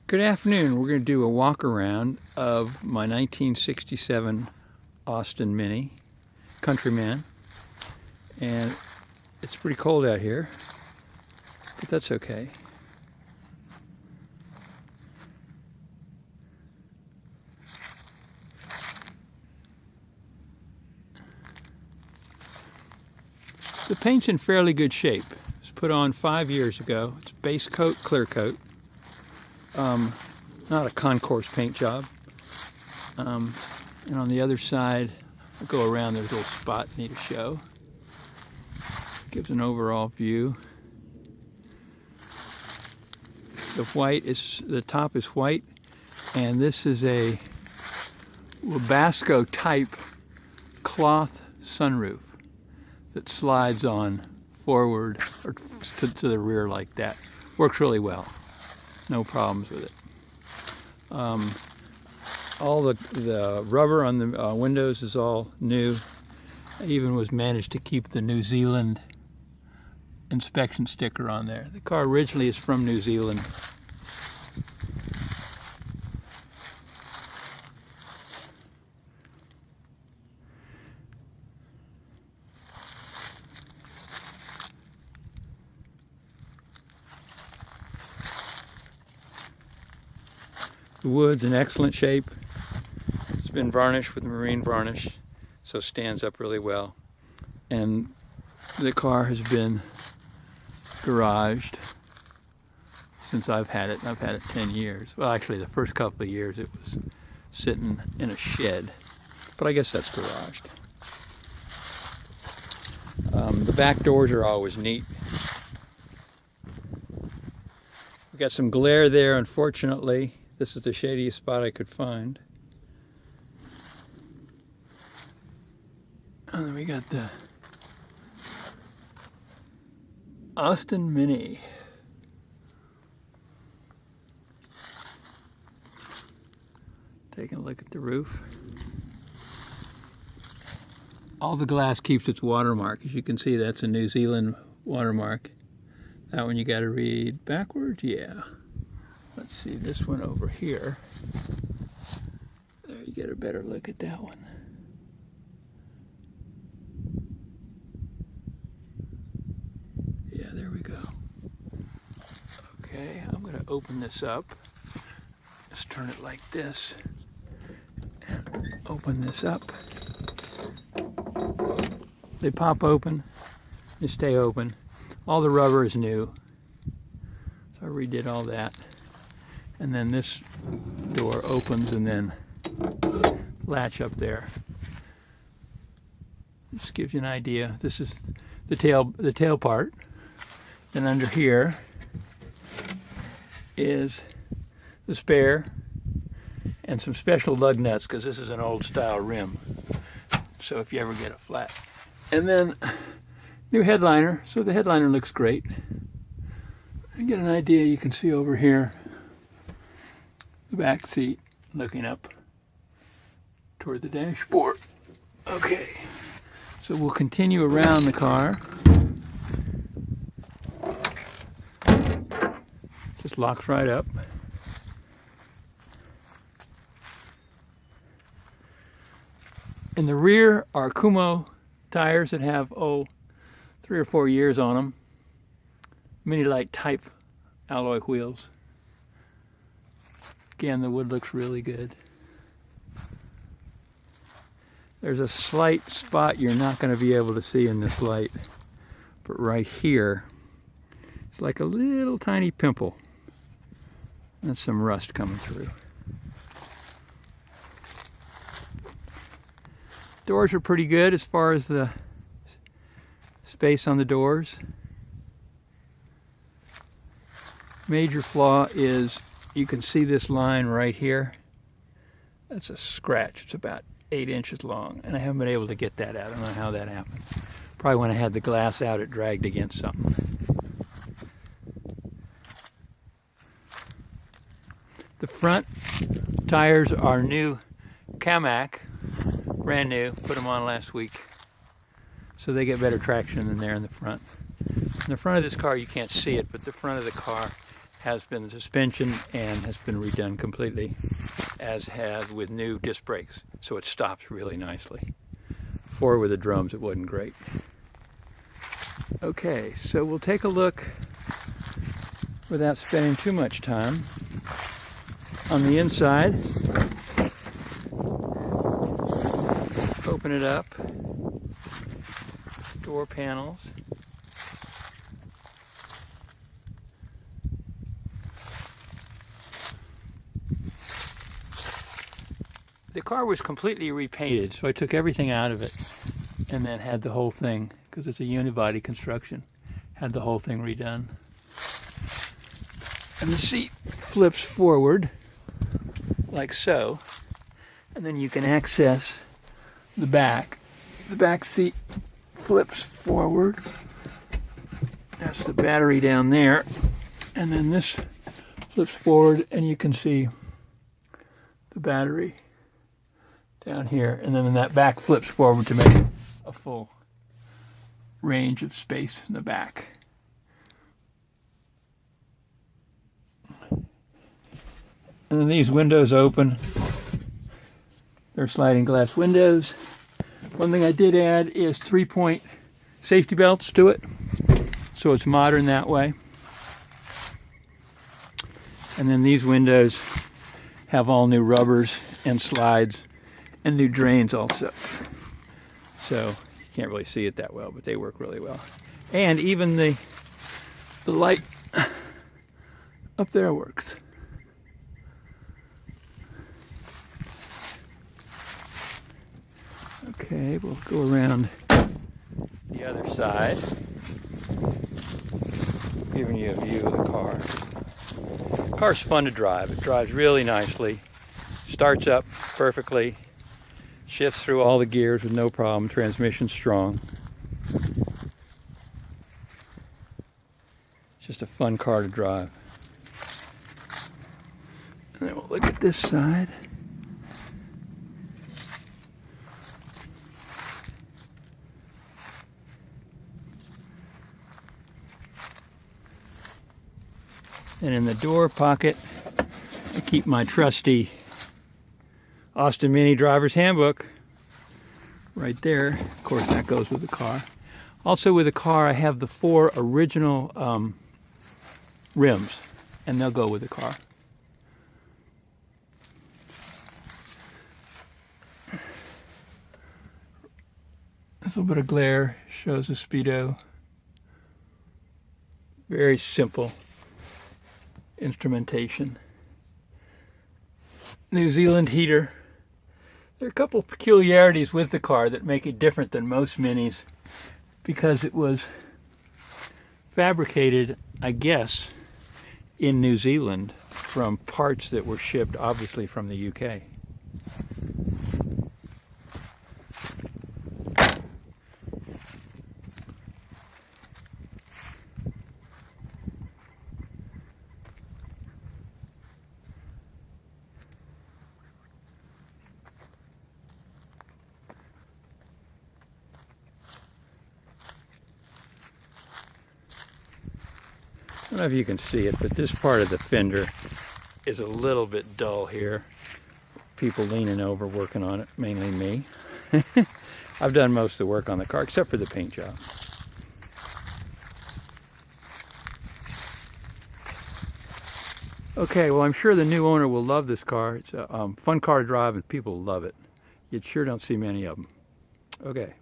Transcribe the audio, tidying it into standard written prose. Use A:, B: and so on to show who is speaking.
A: Good afternoon. We're going to do a walk around of my 1967 Austin Mini Countryman, and it's pretty cold out here, but that's okay. The paint's in fairly good shape. It was put on 5 years ago. It's base coat, clear coat. Not a concourse paint job. And on the other side, I'll go around, there's a little spot need to show. Gives an overall view. The top is white, and this is a Labasco type cloth sunroof that slides on forward or to the rear like that. Works really well. No problems with it. All the rubber on the windows is all new. I even managed to keep the New Zealand inspection sticker on there. The car originally is from New Zealand. The wood's in excellent shape. It's been varnished with marine varnish, so it stands up really well. And the car has been garaged since I've had it. I've had it 10 years. Well, actually, the first couple of years it was sitting in a shed, but I guess that's garaged. The back doors are always neat. We've got some glare there, unfortunately. This is the shadiest spot I could find. And then we got the Austin Mini. Taking a look at the roof. All the glass keeps its watermark. As you can see, that's a New Zealand watermark. That one you got to read backwards, yeah. Let's see this one over here. There, you get a better look at that one. Yeah, there we go. Okay, I'm going to open this up. Just turn it like this. And open this up. They pop open. They stay open. All the rubber is new. So I redid all that. And then this door opens and then latch up there. Just gives you an idea. This is the tail part. Then under here is the spare and some special lug nuts, because this is an old style rim. So if you ever get a flat. And then new headliner. So the headliner looks great. You get an idea, you can see over here the back seat looking up toward the dashboard. Okay, so we'll continue around the car. Just locks right up. In the rear are Kumo tires that have 3 or 4 years on them. Mini-Lite type alloy wheels. Again, the wood looks really good. There's a slight spot you're not going to be able to see in this light, but right here, it's like a little tiny pimple. That's some rust coming through. Doors are pretty good as far as the space on the doors. Major flaw is you can see this line right here. That's a scratch. It's about 8 inches long, and I haven't been able to get that out. I don't know how that happened. Probably when I had the glass out, it dragged against something. The front tires are new Camac, brand new. Put them on last week, so they get better traction than there in the front. In the front of this car, you can't see it, but the front of the car has been the suspension and has been redone completely, as has with new disc brakes, so it stops really nicely. Before with the drums it wasn't great. Okay, so we'll take a look without spending too much time on the inside. Open it up. Door panels. The car was completely repainted, so I took everything out of it and then had the whole thing, because it's a unibody construction, had the whole thing redone. And the seat flips forward like so, and then you can access the back. The back seat flips forward. That's the battery down there, and then this flips forward and you can see the battery down here, and then that back flips forward to make it a full range of space in the back. And then these windows open. They're sliding glass windows. One thing I did add is 3-point safety belts to it, so it's modern that way. And then these windows have all new rubbers and slides and new drains also. So you can't really see it that well, but they work really well. And even the light up there works. Okay, we'll go around the other side, giving you a view of the car. The car's fun to drive. It drives really nicely, starts up perfectly, shifts through all the gears with no problem, transmission's strong. It's just a fun car to drive. And then we'll look at this side. And in the door pocket, I keep my trusty Austin Mini Driver's Handbook right there. Of course, that goes with the car. Also with the car, I have the 4 original rims, and they'll go with the car. This little bit of glare shows the speedo. Very simple instrumentation. New Zealand heater. There are a couple of peculiarities with the car that make it different than most Minis, because it was fabricated, I guess, in New Zealand from parts that were shipped obviously from the UK. I don't know if you can see it, but this part of the fender is a little bit dull here. People leaning over working on it, mainly me. I've done most of the work on the car except for the paint job. Okay, well, I'm sure the new owner will love this car. It's a fun car to drive and people love it. You sure don't see many of them. Okay.